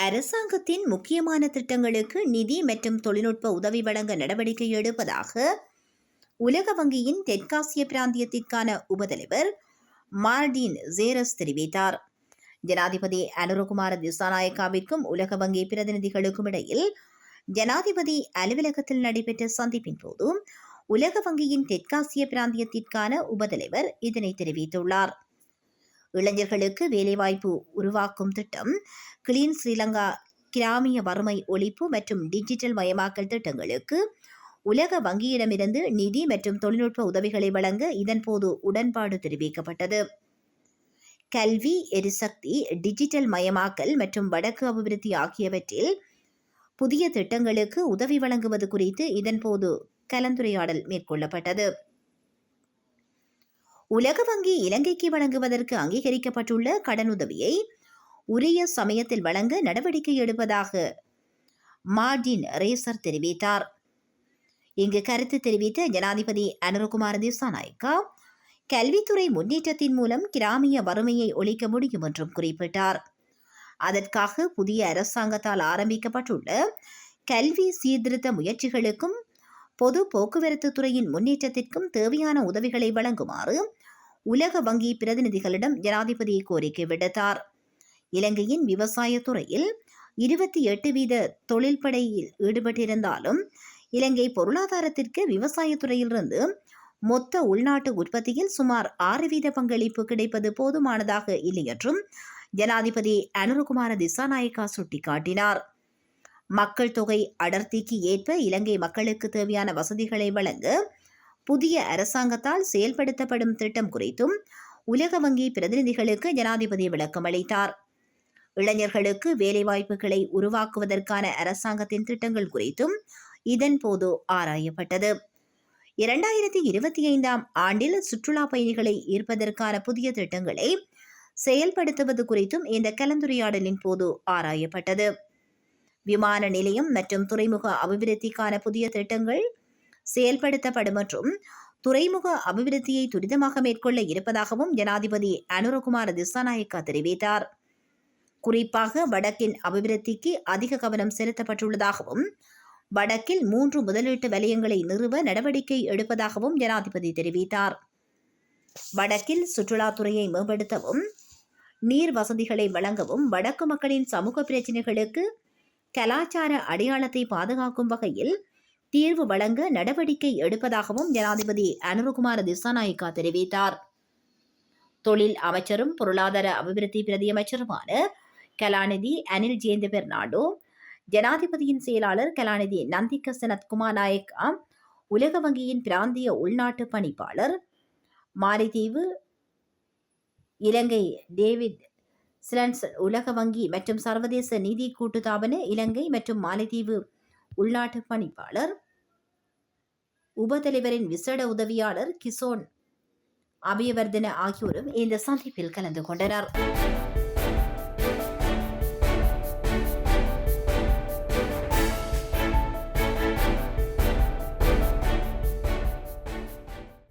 அரசாங்கத்தின் முக்கியமான திட்டங்களுக்கு நிதி மற்றும் தொழில்நுட்ப உதவி வழங்க நடவடிக்கை எடுப்பதாக உலக வங்கியின் தெற்காசிய பிராந்தியத்திற்கான உபதலைவர் மார்டின் ஜேரஸ் தெரிவித்தார். ஜனாதிபதி அனுரகுமார திசாநாயக்காவிற்கும் உலக வங்கி பிரதிநிதிகளுக்கும் இடையில் ஜனாதிபதி அலுவலகத்தில் நடைபெற்ற சந்திப்பின் போது உலக வங்கியின் தெற்காசிய பிராந்தியத்திற்கான உபதலைவர் இதனை தெரிவித்துள்ளார். இளைஞர்களுக்கு வேலைவாய்ப்பு உருவாக்கும் திட்டம், கிளீன் ஸ்ரீலங்கா, கிராமிய வறுமை ஒழிப்பு மற்றும் டிஜிட்டல் மயமாக்கல் திட்டங்களுக்கு உலக வங்கியிடமிருந்து நிதி மற்றும் தொழில்நுட்ப உதவிகளை வழங்க இதன்போது உடன்பாடு தெரிவிக்கப்பட்டது. கல்வி, எரிசக்தி, டிஜிட்டல் மயமாக்கல் மற்றும் வடக்கு அபிவிருத்தி ஆகியவற்றில் புதிய திட்டங்களுக்கு உதவி வழங்குவது குறித்து இதன்போது கலந்துரையாடல் மேற்கொள்ளப்பட்டது. உலக வங்கி இலங்கைக்கு வழங்குவதற்கு அங்கீகரிக்கப்பட்டுள்ள கடனுதவியை உரிய சமயத்தில் வழங்க நடவடிக்கை எடுப்பதாக மார்டின் ரேசர் தெரிவித்தார். இங்கு கருத்து தெரிவித்த ஜனாதிபதி அனுரகுமார திசாநாயக்கா, கல்வித்துறை முன்னேற்றத்தின் மூலம் கிராமிய வறுமையை ஒழிக்க முடியும் என்றும் குறிப்பிட்டார். அதற்காக புதிய அரசாங்கத்தால் ஆரம்பிக்கப்பட்டுள்ள கல்வி சீர்திருத்த முயற்சிகளுக்கும் பொது போக்குவரத்து துறையின் முன்னேற்றத்திற்கும் தேவையான உதவிகளை வழங்குமாறு உலக வங்கி பிரதிநிதிகளிடம் ஜனாதிபதி கோரிக்கை விடுத்தார். இலங்கையின் விவசாய துறையில் 28% தொழில்படையில் ஈடுபட்டிருந்தாலும் இலங்கை பொருளாதாரத்திற்கு விவசாய துறையிலிருந்து மொத்த உள்நாட்டு உற்பத்தியில் சுமார் 6% பங்களிப்பு கிடைப்பது போதுமானதாக இல்லை என்றும் ஜனாதிபதி அனுரகுமார திசாநாயக்கா சுட்டிக்காட்டினார். மக்கள் தொகை அடர்த்திக்கு ஏற்ப இலங்கை மக்களுக்கு தேவையான வசதிகளை வழங்க புதிய அரசாங்கத்தால் செயல்படுத்தப்படும் திட்டம் குறித்தும் உலக வங்கி பிரதிநிதிகளுக்கு ஜனாதிபதி விளக்கம் அளித்தார். இளைஞர்களுக்கு வேலைவாய்ப்புகளை உருவாக்குவதற்கான அரசாங்கத்தின் திட்டங்கள் குறித்தும் இதன்போது ஆராயப்பட்டது. 2025ஆம் ஆண்டில் சுற்றுலா பயணிகளை ஈர்ப்பதற்கான புதிய திட்டங்களை செயல்படுத்துவது குறித்தும் இந்த கலந்துரையாடலின் போது ஆராயப்பட்டது. விமான நிலையம் மற்றும் துறைமுக அபிவிருத்திக்கான புதிய திட்டங்கள் செயல்படுத்தப்படும் மற்றும் துறைமுக அபிவிருத்தியை துரிதமாக மேற்கொள்ள இருப்பதாகவும் ஜனாதிபதி அனுரகுமார திசாநாயக்கா தெரிவித்தார். குறிப்பாக வடக்கின் அபிவிருத்திக்கு அதிக கவனம் செலுத்தப்பட்டுள்ளதாகவும் வடக்கில் 3 முதலீட்டு வலயங்களை நிறுவ நடவடிக்கை எடுப்பதாகவும் ஜனாதிபதி தெரிவித்தார். வடக்கில் சுற்றுலாத்துறையை மேம்படுத்தவும் நீர் வசதிகளை வழங்கவும் வடக்கு மக்களின் சமூக பிரச்சினைகளுக்கு கலாச்சார அடையாளத்தை பாதுகாக்கும் வகையில் தீர்வு வழங்க நடவடிக்கை எடுப்பதாகவும் ஜனாதிபதி அனுரகுமார திசாநாயக்கா தெரிவித்தார். தொழில் அமைச்சரும் பொருளாதார அபிவிருத்தி பிரதியமைச்சருமான கலாநிதி அனில் ஜேந்த பெர்னாண்டோ, ஜனாதிபதியின் செயலாளர் கலாநிதி நந்திக சனத்குமார் நாயக்கா, உலக வங்கியின் பிராந்திய உள்நாட்டு பணிப்பாளர் மாலைதீவு இலங்கை டேவிட் சிலன்ஸ், உலக வங்கி மற்றும் சர்வதேச நிதி கூட்டுத்தாபன இலங்கை மற்றும் மாலைதீவு உள்நாட்டு பணிப்பாளர் உபதலைவரின் விசேட உதவியாளர் கிசோன் அபயவர்தன ஆகியோரும் இந்த சந்திப்பில் கலந்து கொண்டனர்.